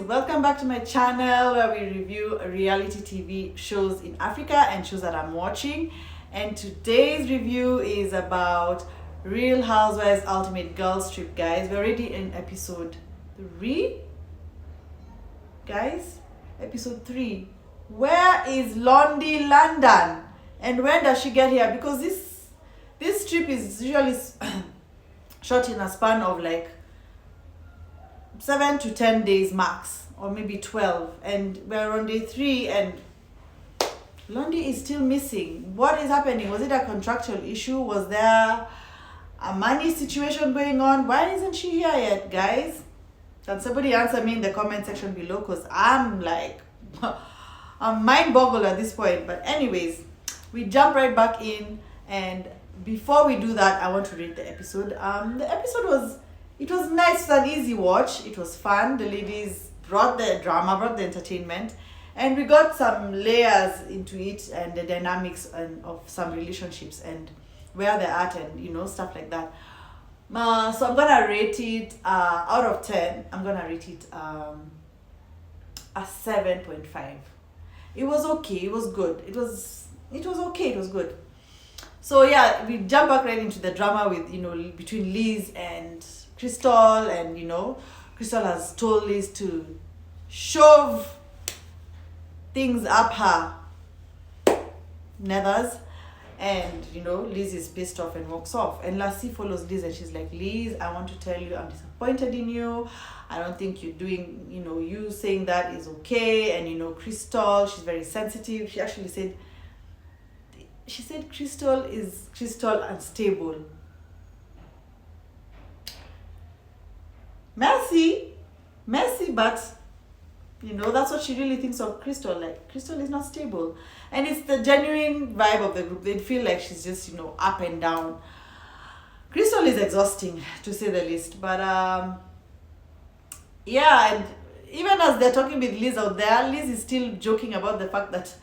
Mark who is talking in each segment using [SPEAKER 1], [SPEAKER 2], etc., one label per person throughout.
[SPEAKER 1] welcome back to my channel where we review reality TV shows in Africa and shows that I'm watching. And today's review is about Real Housewives Ultimate Girls Trip, guys. We're already in episode 3, guys. Episode 3. Where is Londi London? And when does she get here? Because this trip is usually shot in a span of like 7 to 10 days max, or maybe 12, and we're on day 3 and Londi is still missing. What is happening? Was it a contractual issue? Was there a money situation going on? Why isn't she here yet, guys? Can somebody answer me in the comment section below? Because I'm like I'm mind boggled at this point. But anyways, we jump right back in, and before we do that, I want to read the episode. The episode was nice. It was an easy watch. It was fun. The ladies brought the drama, brought the entertainment, and we got some layers into it and the dynamics of some relationships and where they're at and stuff like that. So I'm gonna rate it out of 10. I'm gonna rate it a 7.5. It was okay. It was good. It was okay. It was good. So yeah, we jump back right into the drama with between Liz and Crystal, and Crystal has told Liz to shove things up her nethers, and Liz is pissed off and walks off, and Lassie follows Liz and she's like, Liz, I want to tell you I'm disappointed in you. I don't think you're doing, you saying that is okay. And Crystal, she's very sensitive. She actually said Crystal is unstable. Messy, but that's what she really thinks of Crystal. Like, Crystal is not stable, and it's the genuine vibe of the group. They feel like she's just up and down. Crystal is exhausting, to say the least. But yeah, and even as they're talking with Liz out there, Liz is still joking about the fact that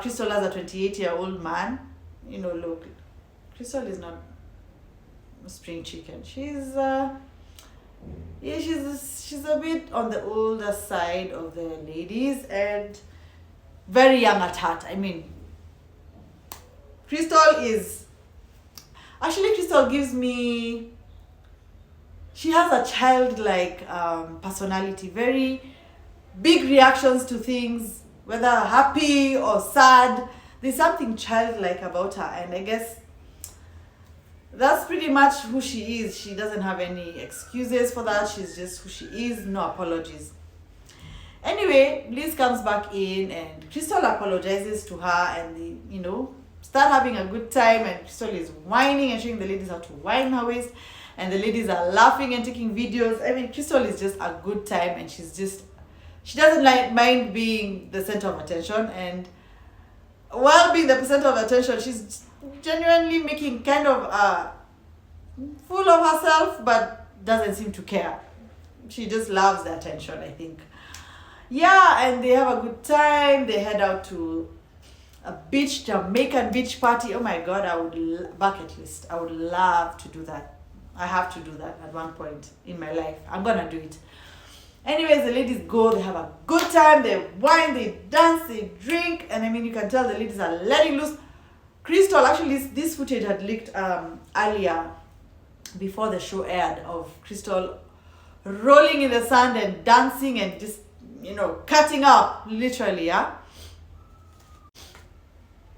[SPEAKER 1] Crystal has a 28-year-old man. Look, Crystal is not a spring chicken. She's she's a bit on the older side of the ladies and very young at heart. I mean, Crystal gives me, she has a childlike personality, very big reactions to things, whether happy or sad. There's something childlike about her, and I guess that's pretty much who she is. She doesn't have any excuses for that. She's just who she is. No apologies. Anyway, Liz comes back in and Crystal apologizes to her, and they, start having a good time, and Crystal is whining and showing the ladies how to whine her waist, and the ladies are laughing and taking videos. I mean, Crystal is just a good time, and she doesn't mind being the center of attention, and while being the center of attention, she's genuinely making kind of fool of herself, but doesn't seem to care. She just loves the attention, I think. Yeah, and they have a good time. They head out to a Jamaican beach party. Oh my god, bucket list. I would love to do that. I have to do that at one point in my life. I'm gonna do it. Anyways, the ladies go, they have a good time, they whine, they dance, they drink, and I mean, you can tell the ladies are letting loose. Crystal, actually, this footage had leaked earlier, before the show aired, of Crystal rolling in the sand and dancing and just, cutting up, literally, yeah?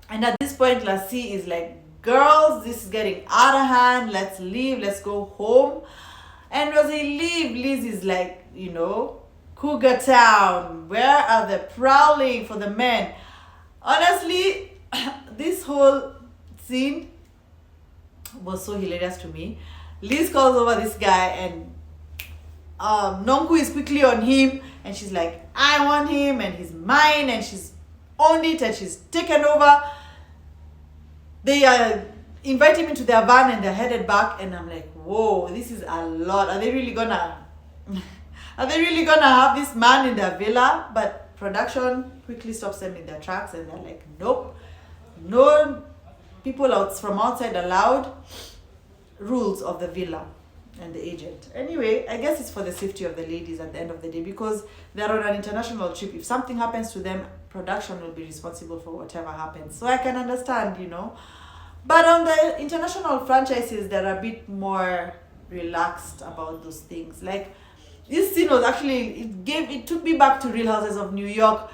[SPEAKER 1] And at this point, Lassie is like, girls, this is getting out of hand, let's leave, let's go home. And as they leave, Liz is like, Cougar Town, where are the prowling for the men? Honestly, this whole scene was so hilarious to me. Liz calls over this guy, and Nonku is quickly on him, and she's like, I want him, and he's mine, and she's owned it, and she's taken over. They invite him into their van, and they're headed back, and I'm like, whoa, this is a lot. Are they really gonna have this man in their villa? But production quickly stops them in their tracks, and they're like, nope, no people from outside allowed. Rules of the villa. and the agent. Anyway, I guess it's for the safety of the ladies at the end of the day, because they're on an international trip. If something happens to them, production will be responsible for whatever happens. So I can understand, But on the international franchises, they're a bit more relaxed about those things. Like, this scene was actually, it took me back to Real Houses of New York,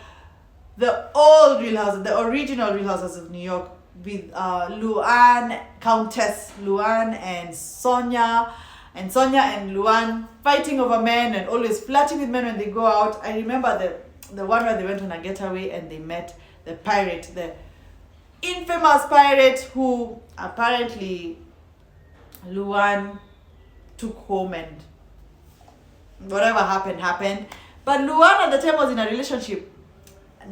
[SPEAKER 1] the old Real Houses, the original Real Houses of New York, with Luan, Countess Luan and Sonia and Luan fighting over men and always flirting with men when they go out. I remember the one where they went on a getaway and they met the pirate, the infamous pirate who apparently Luan took home, and whatever happened. But Luan at the time was in a relationship.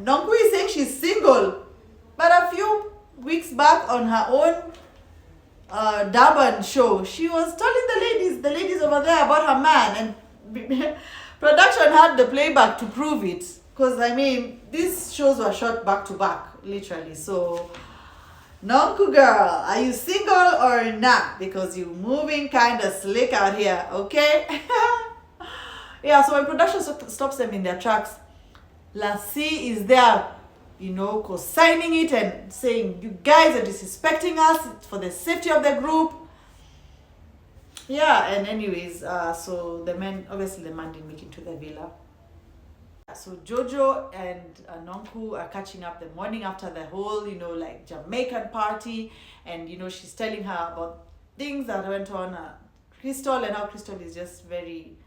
[SPEAKER 1] Nonku is saying she's single. But a few weeks back on her own Durban show, she was telling the ladies over there about her man, and production had the playback to prove it. Because, these shows were shot back to back, literally. So, Nonku girl, are you single or not? Because you're moving kind of slick out here, okay? Yeah, so when production stops them in their tracks, Lassie is there, co-signing it and saying, you guys are disrespecting us for the safety of the group. Yeah, and anyways, so the man didn't make it to the villa. So Jojo and Nonku are catching up the morning after the whole, Jamaican party. And, she's telling her about things that went on, Crystal, and how Crystal is just very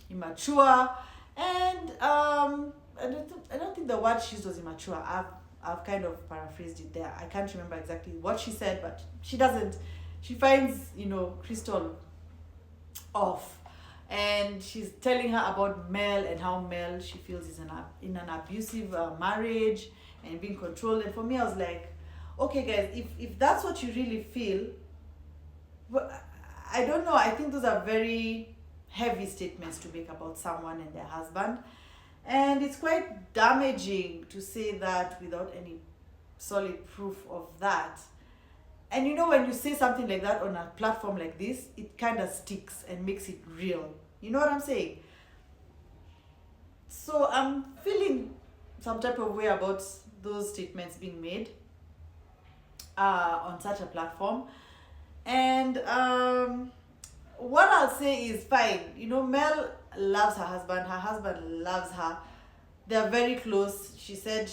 [SPEAKER 1] immature. And I don't think the word she used was immature. I've kind of paraphrased it there. I can't remember exactly what she said, but she finds, Crystal off. And she's telling her about Mel and how Mel, she feels, is in an abusive marriage and being controlled. And for me, I was like, okay guys, if that's what you really feel, I don't know. I think those are very heavy statements to make about someone and their husband. And it's quite damaging to say that without any solid proof of that. And when you say something like that on a platform like this, it kind of sticks and makes it real. You know what I'm saying? So I'm feeling some type of way about those statements being made on such a platform. And what I'll say is fine. Mel loves her husband loves her. They're very close. She said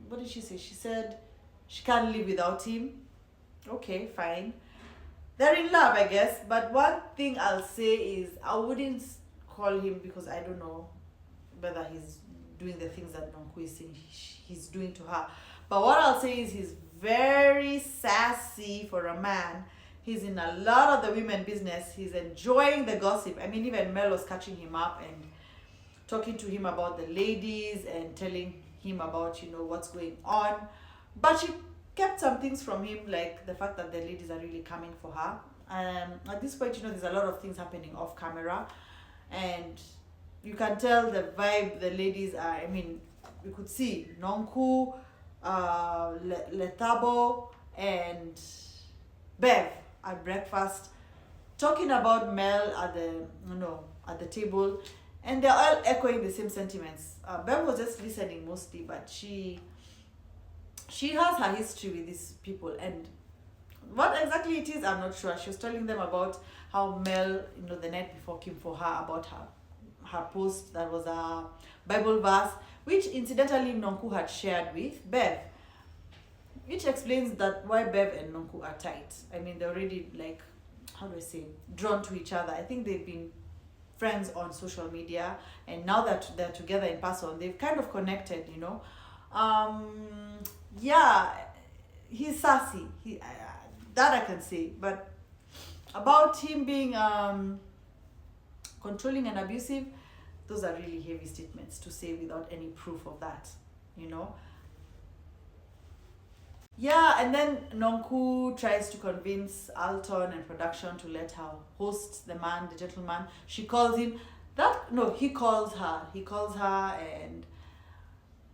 [SPEAKER 1] what did she say? She said she can't live without him. Okay, fine. They're in love, I guess. But one thing I'll say is I wouldn't call him, because I don't know whether he's doing the things that Nonku is saying he's doing to her. But what I'll say is he's very sassy for a man. He's in a lot of the women business. He's enjoying the gossip. Even Mel was catching him up and talking to him about the ladies and telling him about, what's going on. But she kept some things from him, like the fact that the ladies are really coming for her. At this point, there's a lot of things happening off camera. And you can tell the vibe the ladies are, you could see Nonku, Leabo, and Bev at breakfast talking about Mel at the table, and they're all echoing the same sentiments. Bev was just listening mostly, but she has her history with these people, and what exactly it is, I'm not sure. She was telling them about how Mel, the night before, came for her about her post that was a Bible verse, which incidentally Nonku had shared with Bev, which explains that why Bev and Nonku are tight. They're already, drawn to each other. I think they've been friends on social media, and now that they're together in person, they've kind of connected, Yeah, he's sassy. That I can say. But about him being controlling and abusive, those are really heavy statements to say without any proof of that, Yeah, and then Nonku tries to convince Alton and production to let her host the gentleman. She calls him he calls her, and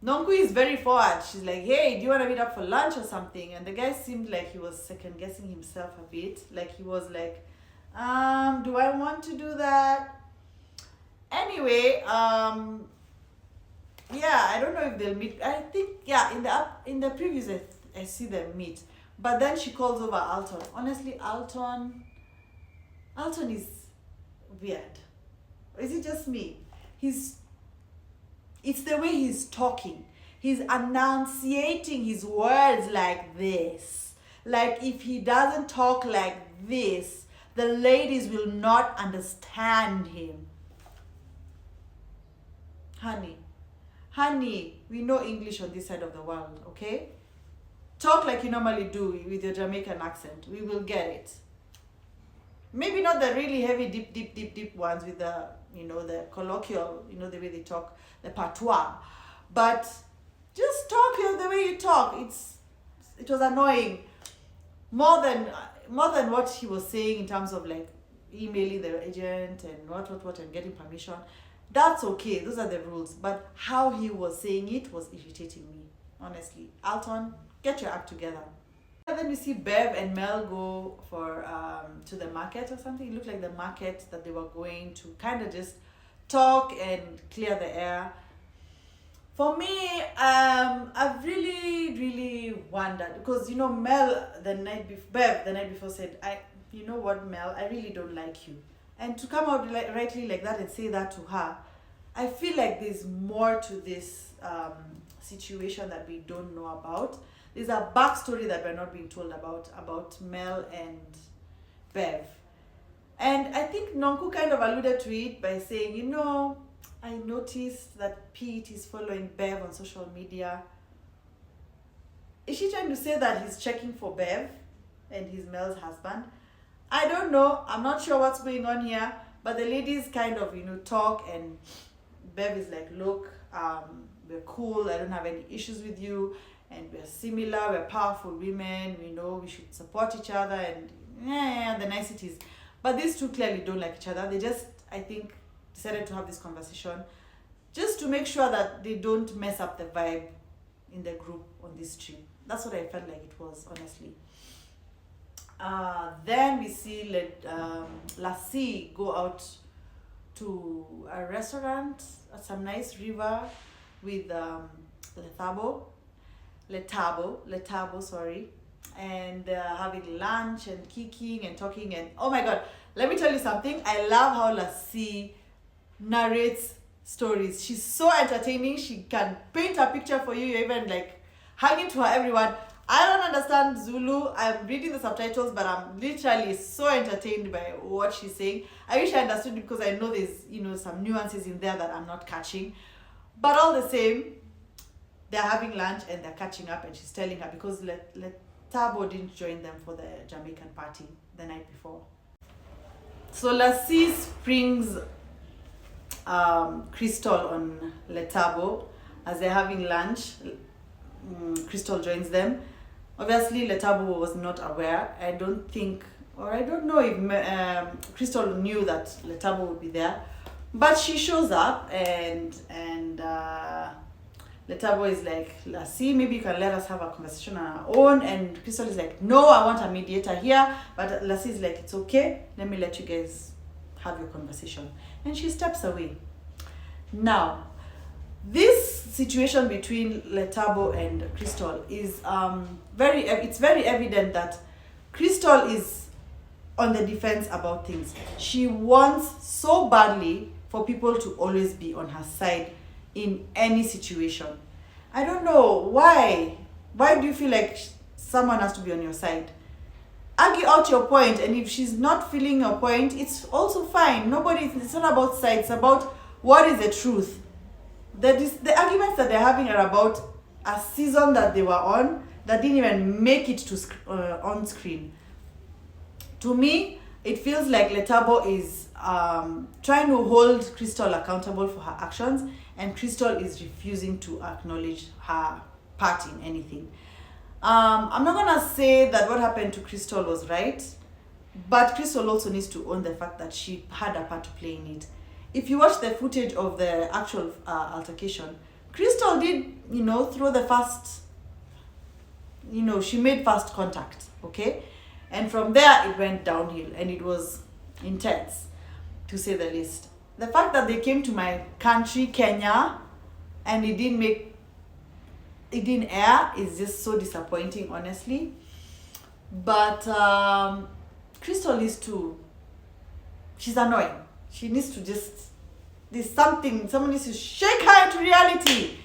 [SPEAKER 1] Nonku is very forward. She's like, hey, do you want to meet up for lunch or something? And the guy seemed like he was second guessing himself a bit. Like he was like, Do I want to do that? Anyway, yeah, I don't know if they'll meet. I think yeah, in the previews I see them meet. But then she calls over Alton. Honestly, Alton is weird. Is it just me? He's it's the way he's talking. He's enunciating his words like this. Like if he doesn't talk like this, the ladies will not understand him. Honey, we know English on this side of the world, okay? Talk like you normally do with your Jamaican accent. We will get it. Maybe not the really heavy, deep ones with the, the colloquial, the way they talk, the patois. But just talk the way you talk. It was annoying. More than what he was saying in terms of like emailing the agent and what and getting permission. That's okay. Those are the rules. But how he was saying it was irritating me, honestly. Alton, get your act together. And then we see Bev and Mel go for to the market or something. It looked like the market that they were going to kind of just talk and clear the air. For me, I've really wondered because Mel Bev the night before said, you know what, Mel, I really don't like you. And to come out rightly like that and say that to her, I feel like there's more to this situation that we don't know about. There's a backstory that we're not being told about Mel and Bev. And I think Nonku kind of alluded to it by saying, I noticed that Pete is following Bev on social media. Is she trying to say that he's checking for Bev and he's Mel's husband? I don't know. I'm not sure what's going on here. But the ladies kind of, talk, and Bev is like, look, we're cool. I don't have any issues with you. And we're similar. We're powerful women. We should support each other and the niceties. But these two clearly don't like each other. They just, I think, decided to have this conversation just to make sure that they don't mess up the vibe in the group on this trip. That's what I felt like it was, honestly. Then we see Lassie go out to a restaurant at some nice river with Letabo, sorry, and having lunch and kicking and talking, and oh my god, let me tell you something. I love how Lassie narrates stories. She's so entertaining. She can paint a picture for you. You're even like hanging to her everyone. I don't understand Zulu. I'm reading the subtitles, but I'm literally so entertained by what she's saying. I wish I understood it because I know there's some nuances in there that I'm not catching. But all the same, they're having lunch and they're catching up, and she's telling her because Letabo didn't join them for the Jamaican party the night before. So Lassie springs Crystal on Letabo as they're having lunch. Crystal joins them. Obviously, Letabo was not aware. I don't know if Crystal knew that Letabo would be there. But she shows up and Letabo is like, Lassie, maybe you can let us have a conversation on our own. And Crystal is like, no, I want a mediator here. But Lassie is like, it's okay. Let me let you guys have your conversation. And she steps away. Now, this situation between Letabo and Crystal is very evident that Crystal is on the defense about things. She wants so badly for people to always be on her side in any situation. I don't know why. Why do you feel like someone has to be on your side? Argue out your point, and if she's not feeling your point, it's also fine. It's not about sides. It's about what is the truth. The arguments that they're having are about a season that they were on that didn't even make it to on screen. To me, it feels like Letabo is trying to hold Crystal accountable for her actions, and Crystal is refusing to acknowledge her part in anything. I'm not gonna say that what happened to Crystal was right, but Crystal also needs to own the fact that she had a part to play in it. If you watch the footage of the actual altercation, Crystal did, throw the first, she made first contact, okay? And from there, it went downhill, and it was intense, to say the least. The fact that they came to my country, Kenya, and it didn't air is just so disappointing, honestly. But Crystal is too. She's annoying. She needs to someone needs to shake her into reality.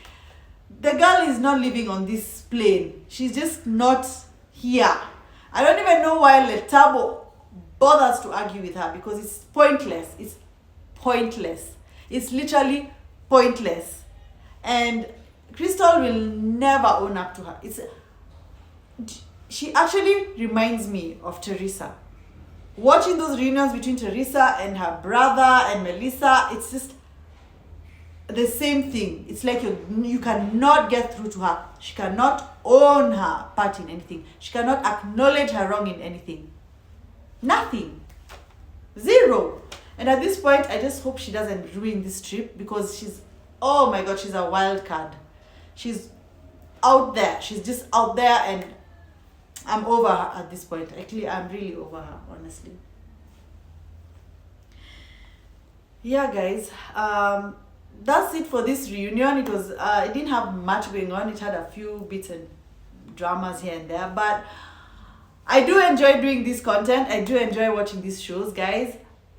[SPEAKER 1] The girl is not living on this plane. She's just not here. I don't even know why Leabo bothers to argue with her, because it's pointless. It's pointless. It's literally pointless. And Crystal will never own up to her. She actually reminds me of Teresa. Watching those reunions between Teresa and her brother and Melissa, it's just the same thing. It's like you cannot get through to her. She cannot own her part in anything. She cannot acknowledge her wrong in anything. Nothing. Zero. And at this point, I just hope she doesn't ruin this trip, because oh my God, she's a wild card. She's out there. She's just out there, and I'm over her at this point. Actually, I'm really over her, honestly. Yeah, guys. That's it for this reunion. It didn't have much going on. It had a few bits and dramas here and there, but I do enjoy doing this content. I do enjoy watching these shows, guys.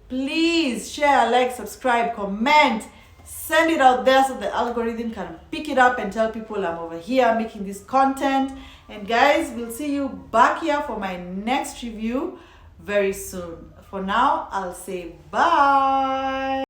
[SPEAKER 1] Please share, like, subscribe, comment, send it out there so the algorithm can pick it up and tell people I'm over here making this content. And guys, we'll see you back here for my next review very soon. For now, I'll say bye.